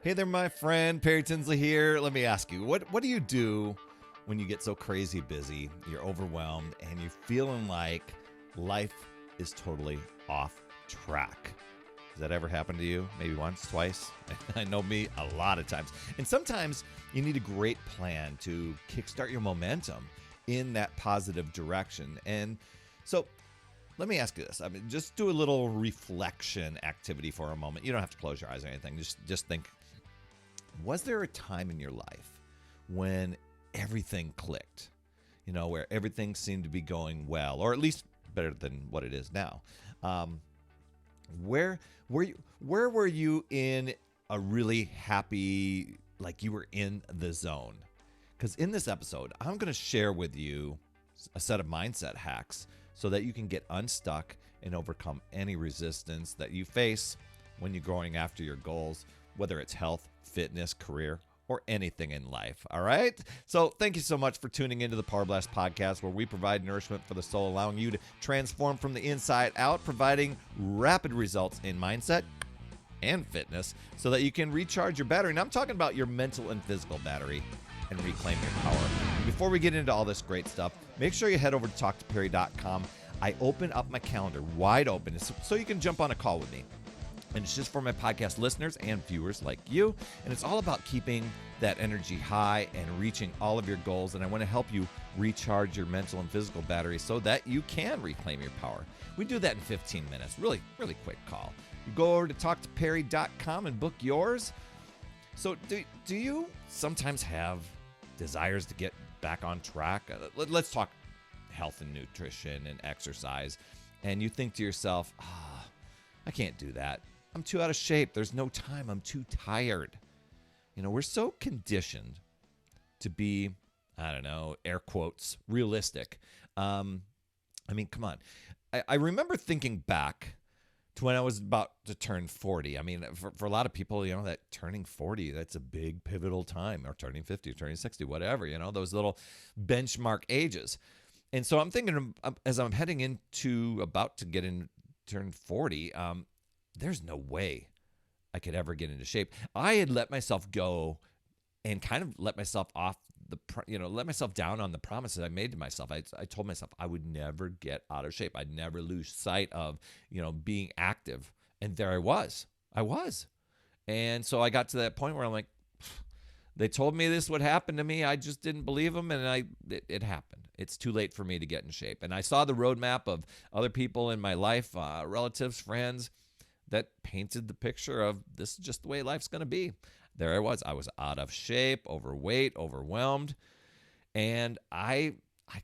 Hey there, my friend. Perry Tinsley here. Let me ask you, what do you do when you get so crazy busy, you're overwhelmed, and you're feeling like life is totally off track? Does that ever happen to you? Maybe once, twice? I know me a lot of times. And sometimes you need a great plan to kickstart your momentum in that positive direction. And so let me ask you this. I mean, just do a little reflection activity for a moment. You don't have to close your eyes or anything. Just think, was there a time in your life when everything clicked? You know, where everything seemed to be going well, or at least better than what it is now. Where were you in a really happy, like you were in the zone? Because in this episode, I'm going to share with you a set of mindset hacks so that you can get unstuck and overcome any resistance that you face when you're going after your goals, whether it's health, fitness, career, or anything in life. All right? So thank you so much for tuning into the Power Blast podcast, where we provide nourishment for the soul, allowing you to transform from the inside out, providing rapid results in mindset and fitness so that you can recharge your battery. And I'm talking about your mental and physical battery and reclaim your power. Before we get into all this great stuff, make sure you head over to talktoperry.com. I open up my calendar wide open so you can jump on a call with me. And it's just for my podcast listeners and viewers like you. And it's all about keeping that energy high and reaching all of your goals. And I want to help you recharge your mental and physical battery so that you can reclaim your power. We do that in 15 minutes. Really, really quick call. You go over to talktoperry.com and book yours. So do you sometimes have desires to get back on track? Let's talk health and nutrition and exercise. And you think to yourself, I can't do that. I'm too out of shape. There's no time. I'm too tired. You know, we're so conditioned to be, I don't know, air quotes, realistic. I mean, come on. I remember thinking back to when I was about to turn 40. I mean, for a lot of people, you know, that turning 40, that's a big pivotal time, or turning 50, or turning 60, whatever, you know, those little benchmark ages. And so I'm thinking, as I'm heading into about to get in, turn 40, there's no way I could ever get into shape. I had let myself go and kind of let myself off let myself down on the promises I made to myself. I told myself I would never get out of shape. I'd never lose sight of, being active. And there I was. And so I got to that point where I'm like, they told me this would happen to me. I just didn't believe them, and it happened. It's too late for me to get in shape. And I saw the roadmap of other people in my life, relatives, friends, that painted the picture of this is just the way life's going to be. There I was. I was out of shape, overweight, overwhelmed, and I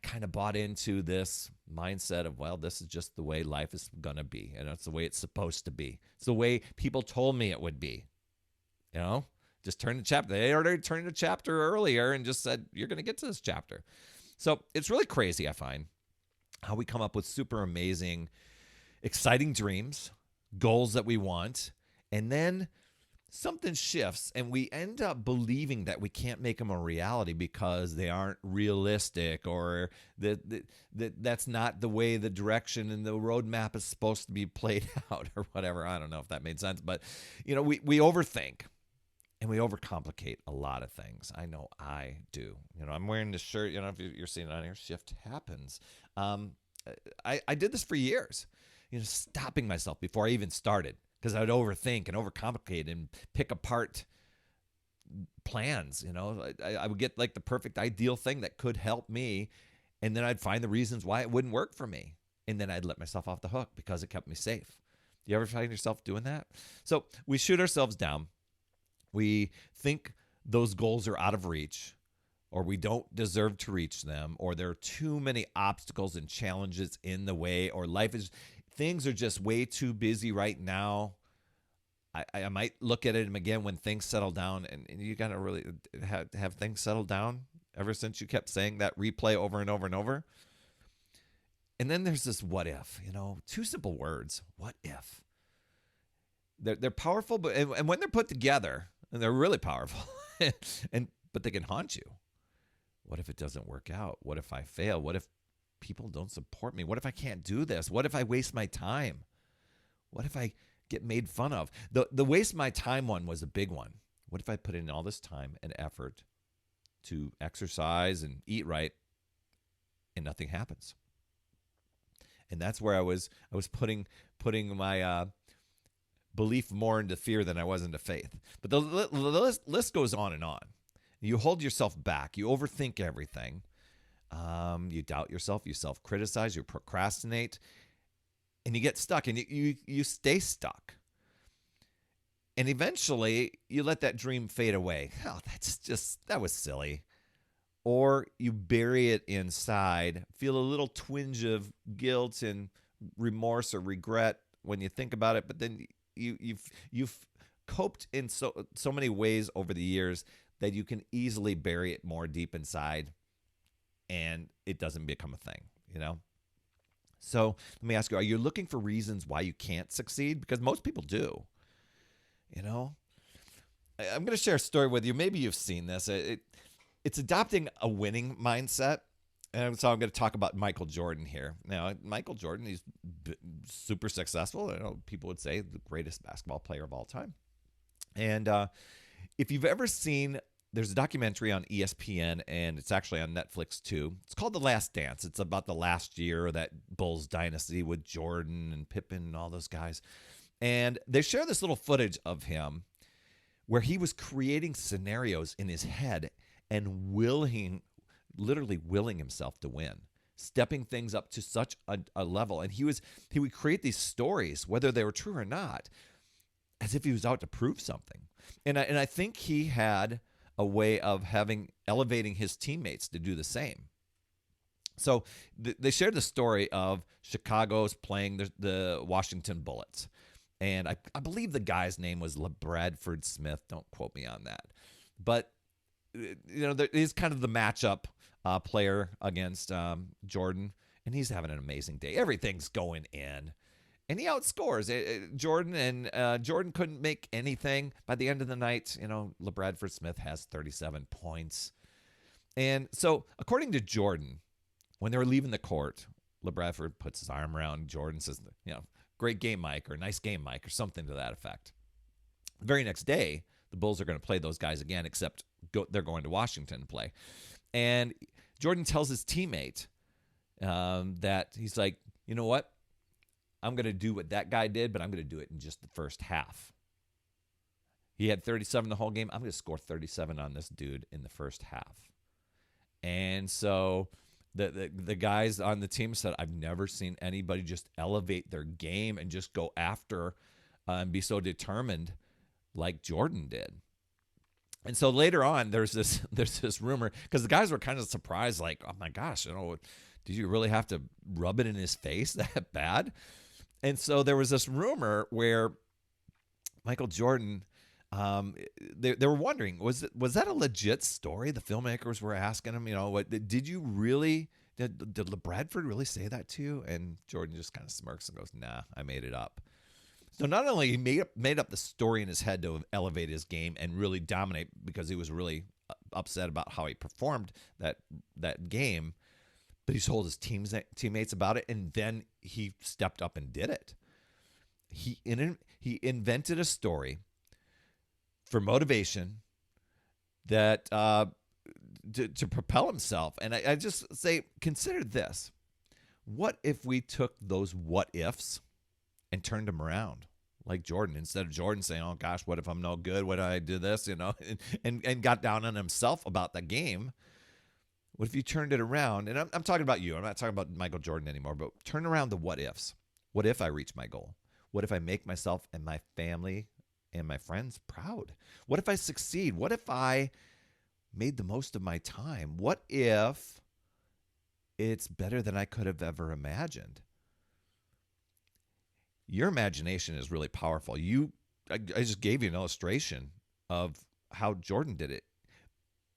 kind of bought into this mindset of, well, this is just the way life is going to be, and that's the way it's supposed to be. It's the way people told me it would be. Just turn the chapter. They already turned the chapter earlier and just said, you're going to get to this chapter. So it's really crazy, I find, how we come up with super amazing, exciting dreams, goals that we want, and then something shifts and we end up believing that we can't make them a reality because they aren't realistic, or that's not the way the direction and the roadmap is supposed to be played out, or whatever. I don't know if that made sense, but we overthink and we overcomplicate a lot of things. I know I do. I'm wearing this shirt, if you're seeing it on here, shift happens. I did this for years, stopping myself before I even started, because I would overthink and overcomplicate and pick apart plans. I would get like the perfect ideal thing that could help me, and then I'd find the reasons why it wouldn't work for me, and then I'd let myself off the hook because it kept me safe. Do you ever find yourself doing that? So we shoot ourselves down. We think those goals are out of reach, or we don't deserve to reach them, or there are too many obstacles and challenges in the way, or things are just way too busy right now. I might look at it again when things settle down, and you got to really have things settle down ever since you kept saying that replay over and over and over. And then there's this what if, two simple words, what if. They're powerful, but and when they're put together, and they're really powerful, but they can haunt you. What if it doesn't work out? What if I fail? What if people don't support me? What if I can't do this? What if I waste my time? What if I get made fun of? The waste my time one was a big one, What if I put in all this time and effort to exercise and eat right and nothing happens? And that's where I was putting my belief more into fear than I was into faith. But the list goes on and on. You hold yourself back. You overthink everything. You doubt yourself. You self-criticize. You procrastinate. And you get stuck. And you stay stuck. And eventually, you let that dream fade away. Oh, that was silly. Or you bury it inside, feel a little twinge of guilt and remorse or regret when you think about it, but then you've coped in so many ways over the years that you can easily bury it more deep inside, and it doesn't become a thing, So let me ask you: are you looking for reasons why you can't succeed? Because most people do. I'm going to share a story with you. Maybe you've seen this. It's adopting a winning mindset. And so I'm going to talk about Michael Jordan here. Now, Michael Jordan, he's super successful. People would say the greatest basketball player of all time. And if you've ever seen, there's a documentary on ESPN, and it's actually on Netflix too. It's called The Last Dance. It's about the last year of that Bulls dynasty with Jordan and Pippen and all those guys. And they share this little footage of him where he was creating scenarios in his head and literally willing himself to win, stepping things up to such a level. And he would create these stories, whether they were true or not, as if he was out to prove something. And I think he had a way of elevating his teammates to do the same. So they shared the story of Chicago's playing the Washington Bullets. And I believe the guy's name was LeBradford Smith. Don't quote me on that. But there is kind of the matchup player against Jordan, and he's having an amazing day. Everything's going in, and he outscores Jordan, and Jordan couldn't make anything. By the end of the night, LeBradford Smith has 37 points. And so, according to Jordan, when they were leaving the court, LeBradford puts his arm around Jordan, says, great game, Mike, or nice game, Mike, or something to that effect. The very next day, the Bulls are going to play those guys again, except they're going to Washington to play. And Jordan tells his teammate that he's like, you know what? I'm going to do what that guy did, but I'm going to do it in just the first half. He had 37 the whole game. I'm going to score 37 on this dude in the first half. And so the guys on the team said, I've never seen anybody just elevate their game and just go after and be so determined like Jordan did. And so later on, there's this rumor, because the guys were kind of surprised, like, oh my gosh, did you really have to rub it in his face that bad? And so there was this rumor where Michael Jordan, they were wondering, was that a legit story? The filmmakers were asking him, did you really, did LeBradford really say that to you? And Jordan just kind of smirks and goes, nah, I made it up. So not only he made up the story in his head to elevate his game and really dominate, because he was really upset about how he performed that game, but he told his teammates about it, and then he stepped up and did it. He invented a story for motivation that to propel himself. And I just say, consider this. What if we took those what ifs and turned them around like Jordan? Instead of Jordan saying, oh gosh, what if I'm no good? What if I do this, and got down on himself about the game. What if you turned it around? And I'm talking about you. I'm not talking about Michael Jordan anymore, but turn around the what ifs. What if I reach my goal? What if I make myself and my family and my friends proud? What if I succeed? What if I made the most of my time? What if it's better than I could have ever imagined? Your imagination is really powerful. I just gave you an illustration of how Jordan did it.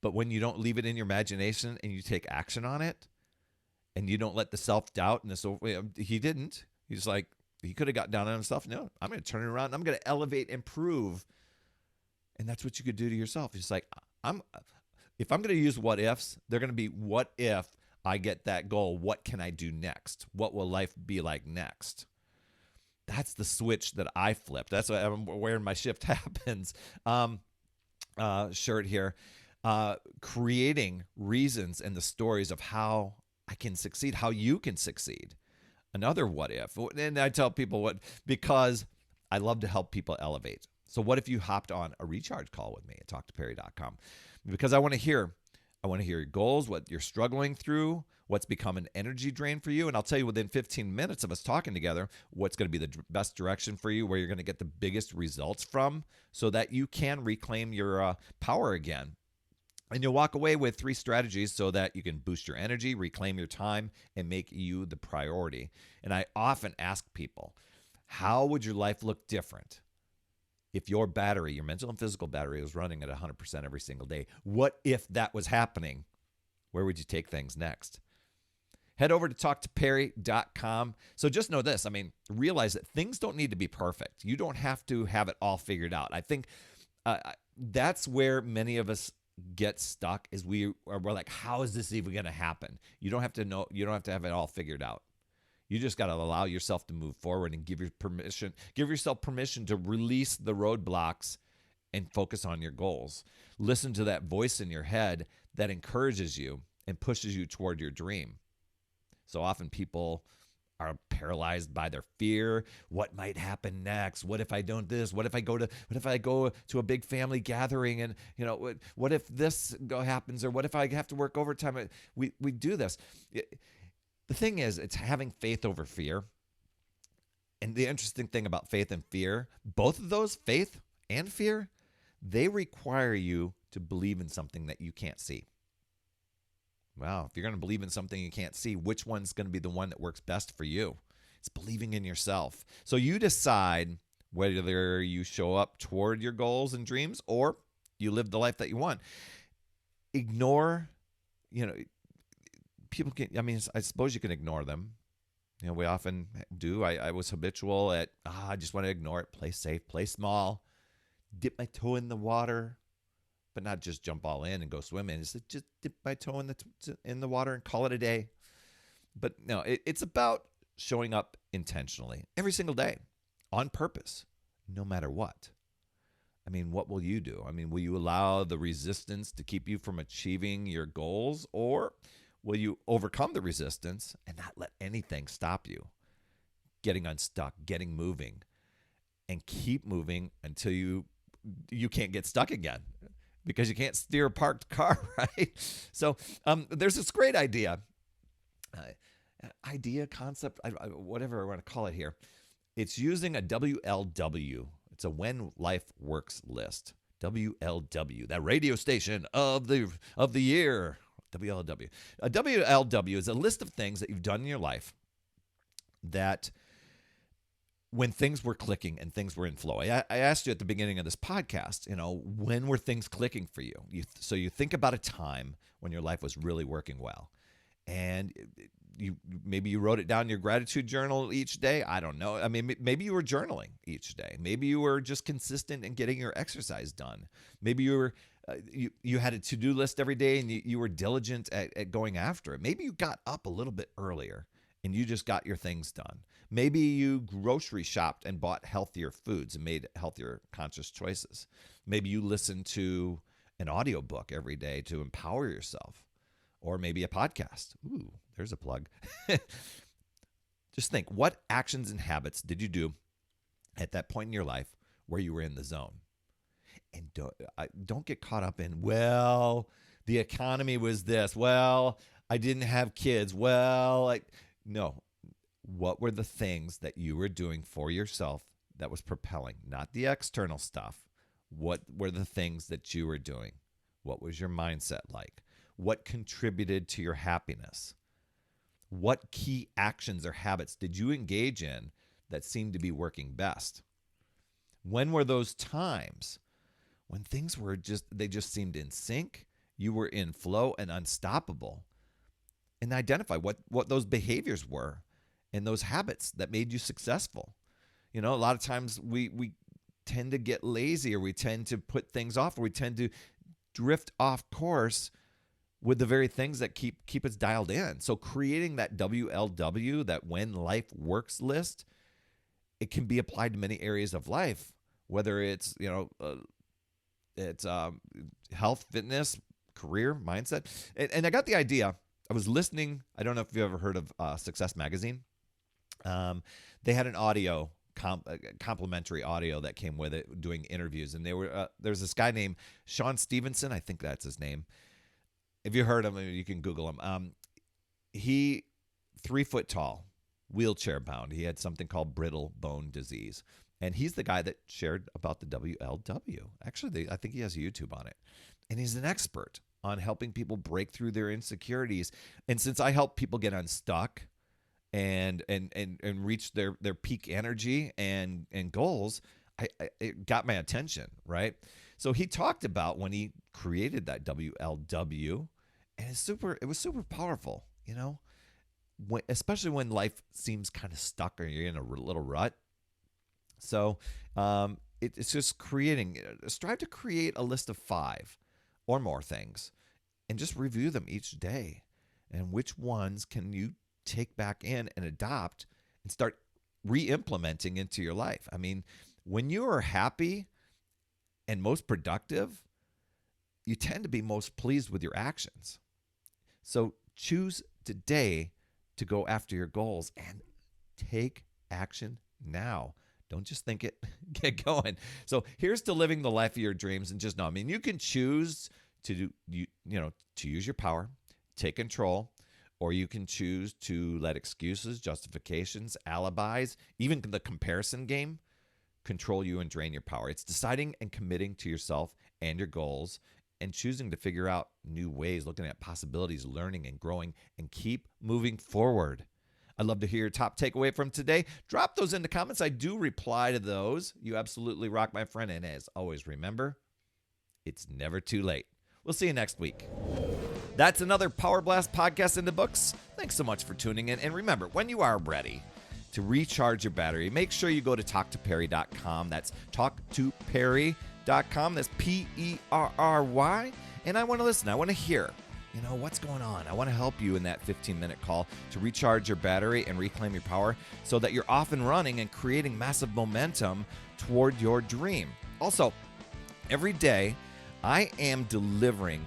But when you don't leave it in your imagination and you take action on it, and you don't let the self-doubt and this, he didn't. He's like, he could have got down on himself. No, I'm going to turn it around. And I'm going to elevate, improve. And that's what you could do to yourself. It's like, if I'm going to use what ifs, they're going to be, what if I get that goal? What can I do next? What will life be like next? That's the switch that I flipped. That's where my shift happens. shirt here, creating reasons and the stories of how I can succeed, how you can succeed. Another what if. And I tell people what, because I love to help people elevate. So what if you hopped on a recharge call with me at talktoperry.com? Because I want to hear your goals, what you're struggling through, what's become an energy drain for you. And I'll tell you within 15 minutes of us talking together, what's going to be the best direction for you, where you're going to get the biggest results from so that you can reclaim your power again. And you'll walk away with 3 strategies so that you can boost your energy, reclaim your time, and make you the priority. And I often ask people, how would your life look different if your battery, your mental and physical battery, was running at 100% every single day? What if that was happening? Where would you take things next? Head over to talktoperry.com. So just know this. I mean, realize that things don't need to be perfect. You don't have to have it all figured out. I think that's where many of us get stuck, is we're like, how is this even going to happen? You don't have to know. You don't have to have it all figured out. You just got to allow yourself to move forward and give yourself permission to release the roadblocks and focus on your goals. Listen to that voice in your head that encourages you and pushes you toward your dream. So often people are paralyzed by their fear. What might happen next? What if I don't this? What if I go to a big family gathering and, what if this happens? Or what if I have to work overtime? We do this. The thing is, it's having faith over fear. And the interesting thing about faith and fear, both of those, faith and fear, they require you to believe in something that you can't see. Wow, if you're going to believe in something you can't see, which one's going to be the one that works best for you? It's believing in yourself. So you decide whether you show up toward your goals and dreams or you live the life that you want. Ignore, people can, I suppose you can ignore them. We often do. I was habitual at, I just want to ignore it, play safe, play small, dip my toe in the water, but not just jump all in and go swim in. It's just dip my toe in the water and call it a day. But no, it's about showing up intentionally every single day on purpose, no matter what. What will you do? Will you allow the resistance to keep you from achieving your goals, or will you overcome the resistance and not let anything stop you getting unstuck, getting moving, and keep moving until you can't get stuck again? Because you can't steer a parked car, right? So there's this great concept, whatever I want to call it here. It's using a WLW. It's a when life works list. WLW, that radio station of the year. WLW. A WLW is a list of things that you've done in your life that, when things were clicking and things were in flow. I asked you at the beginning of this podcast, when were things clicking for you? So you think about a time when your life was really working well. And maybe you wrote it down in your gratitude journal each day. I don't know. Maybe you were journaling each day. Maybe you were just consistent in getting your exercise done. Maybe you were you had a to-do list every day and you were diligent at going after it. Maybe you got up a little bit earlier and you just got your things done. Maybe you grocery shopped and bought healthier foods and made healthier, conscious choices. Maybe you listened to an audiobook every day to empower yourself, or maybe a podcast. Ooh, there's a plug. Just think, what actions and habits did you do at that point in your life where you were in the zone? And don't get caught up in, the economy was this. I didn't have kids. No. What were the things that you were doing for yourself that was propelling, not the external stuff? What were the things that you were doing? What was your mindset like? What contributed to your happiness? What key actions or habits did you engage in that seemed to be working best? When were those times when things were they just seemed in sync? You were in flow and unstoppable. And identify what those behaviors were and those habits that made you successful. A lot of times we tend to get lazy, or we tend to put things off, or we tend to drift off course with the very things that keep us dialed in. So creating that WLW, that when life works list, it can be applied to many areas of life, whether it's, It's health, fitness, career, mindset. And I got the idea. I was listening. I don't know if you've ever heard of Success Magazine. They had an audio, complimentary audio that came with it, doing interviews. And there's this guy named Sean Stevenson. I think that's his name. If you heard him, you can Google him. He 3 foot tall, wheelchair bound. He had something called brittle bone disease. And he's the guy that shared about the WLW. Actually, I think he has YouTube on it. And he's an expert on helping people break through their insecurities. And since I help people get unstuck and reach their peak energy and goals, it got my attention, right? So he talked about when he created that WLW, and it was super powerful, especially when life seems kind of stuck or you're in a little rut. So it's just strive to create a list of 5 or more things and just review them each day. And which ones can you take back in and adopt and start re-implementing into your life? I mean, when you are happy and most productive, you tend to be most pleased with your actions. So choose today to go after your goals and take action now. Don't just think it, get going. So here's to living the life of your dreams, and just know, you can choose to use your power, take control, or you can choose to let excuses, justifications, alibis, even the comparison game control you and drain your power. It's deciding and committing to yourself and your goals and choosing to figure out new ways, looking at possibilities, learning and growing, and keep moving forward. I'd love to hear your top takeaway from today. Drop those in the comments. I do reply to those. You absolutely rock, my friend. And as always, remember, it's never too late. We'll see you next week. That's another Power Blast podcast in the books. Thanks so much for tuning in. And remember, when you are ready to recharge your battery, make sure you go to talktoperry.com. That's talktoperry.com. That's Perry. And I want to listen. I want to hear. What's going on? I want to help you in that 15-minute call to recharge your battery and reclaim your power so that you're off and running and creating massive momentum toward your dream. Also, every day, I am delivering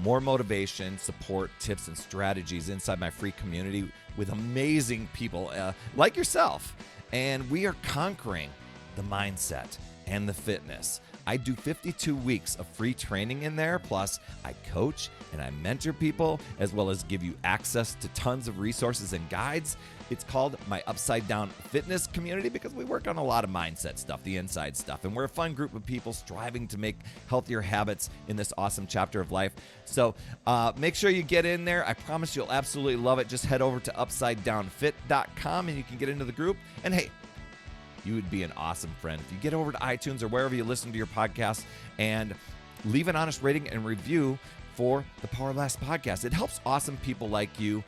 more motivation, support, tips, and strategies inside my free community with amazing people like yourself. And we are conquering the mindset and the fitness. I do 52 weeks of free training in there. Plus, I coach and I mentor people, as well as give you access to tons of resources and guides. It's called my Upside Down Fitness community because we work on a lot of mindset stuff, the inside stuff. And we're a fun group of people striving to make healthier habits in this awesome chapter of life. So make sure you get in there. I promise you'll absolutely love it. Just head over to upsidedownfit.com and you can get into the group. And hey, you would be an awesome friend if you get over to iTunes or wherever you listen to your podcast and leave an honest rating and review for the Power Blast podcast. It helps awesome people like you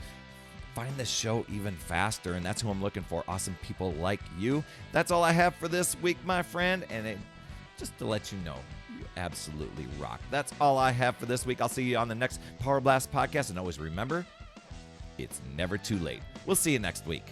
find the show even faster, and that's who I'm looking for, awesome people like you. That's all I have for this week, my friend, and just to let you know, you absolutely rock. That's all I have for this week. I'll see you on the next Power Blast podcast, and always remember, it's never too late. We'll see you next week.